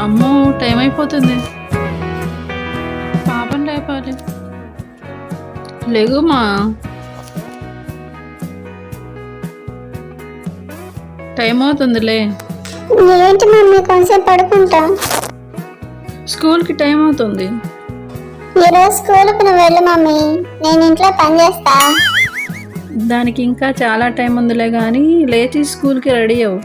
అమ్మో టైం అయిపోతుంది. పాపని లేపాలి. లేగుమా, టైం అవుతుందిలే. ఏంటి మమ్మీ కొంచెం పడుకుంటా. స్కూల్కి టైం అవుతుంది. ఈరోజు స్కూల్కి నువ్వు వెళ్ళు మమ్మీ, నేను ఇంట్లో పని చేస్తా. దానికి ఇంకా చాలా టైం ఉందిలే కానీ లేచి స్కూల్కి రెడీ అవ్వు.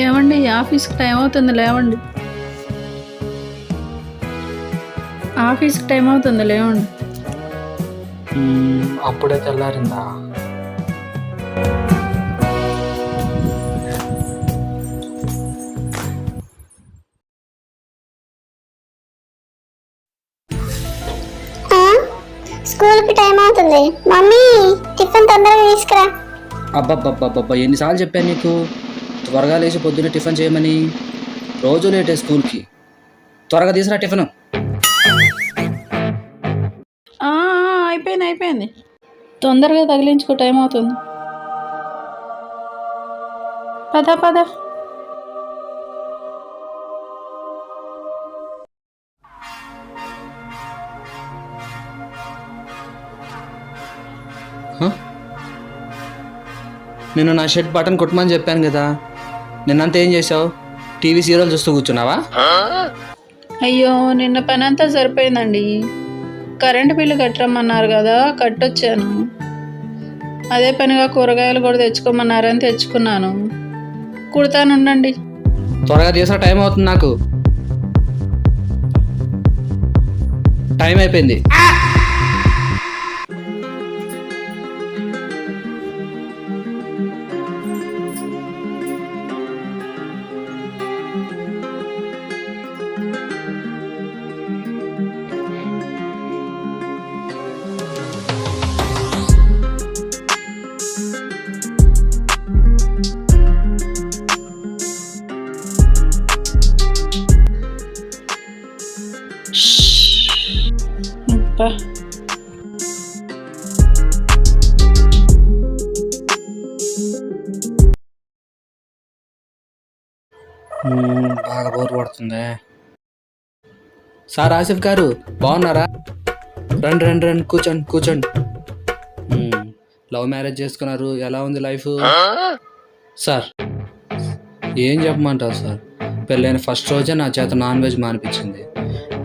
ఏమండి, ఆఫీస్కి టైం అవుతుంది, లేవండి. ఆఫీస్కి టైం అవుతుంది, లేవండి. అప్పుడే తెల్లారిందా? స్కూల్కి టైం అవుతుంది మమ్మీ, టిఫిన్ తొందరగా తీసుకురా. అబ్బబ్బబ్బబ్బబ్బా, ఎన్నిసార్లు చెప్పాను నీకు త్వరగా లేచి పొద్దున్నే టిఫిన్ చేయమని? రోజు లేటే స్కూల్కి. త్వరగా తీసుకురా టిఫిన్. అయిపోయింది. తొందరగా తగిలించుకో, టైం అవుతుంది. పద. నేను నా షర్ట్ బటన్ కొట్టమని చెప్పాను కదా, నిన్నంతా ఏం చేసావు? టీవీ సీరియల్ చూస్తూ కూర్చున్నావా? అయ్యో, నిన్న పని అంతా సరిపోయిందండి. కరెంటు బిల్లు కట్టరమ్మన్నారు కదా, కట్టొచ్చాను. అదే పనిగా కూరగాయలు కూడా తెచ్చుకోమన్నారని తెచ్చుకున్నాను. కుడతానుండండి. త్వరగా చేసిన టైం అవుతుంది, నాకు టైం అయిపోయింది. బాగా బోర్ పడుతుంది. సార్ ఆసిఫ్ గారు బాగున్నారా? రండి కూర్చోండి. లవ్ మ్యారేజ్ చేసుకున్నారు, ఎలా ఉంది లైఫ్? సార్ ఏం చెప్పమంటారు సార్, పెళ్ళైన ఫస్ట్ రోజే నా చేత నాన్ వెజ్ మానిపించింది.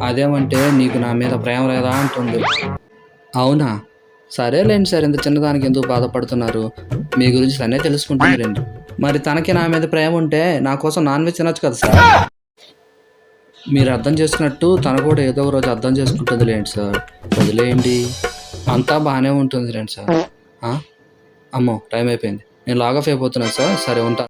అదేమంటే నీకు నా మీద ప్రేమ లేదా అంటుంది. అవునా? సరేలేండి సార్, ఇంత చిన్నదానికి ఎందుకు బాధపడుతున్నారు? మీ గురించి తనే తెలుసుకుంటుంది రండి. మరి తనకి నా మీద ప్రేమ ఉంటే నా కోసం నాన్ వెజ్ తినొచ్చు కదా సార్. మీరు అర్థం చేసుకున్నట్టు తను కూడా ఏదో ఒక రోజు అర్థం చేసుకుంటుంది లేండి సార్, వదిలేయండి, అంతా బాగానే ఉంటుంది రండి సార్. అమ్మో టైం అయిపోయింది, నేను లాగ్ ఆఫ్ అయిపోతున్నాను సార్. సరే ఉంటా.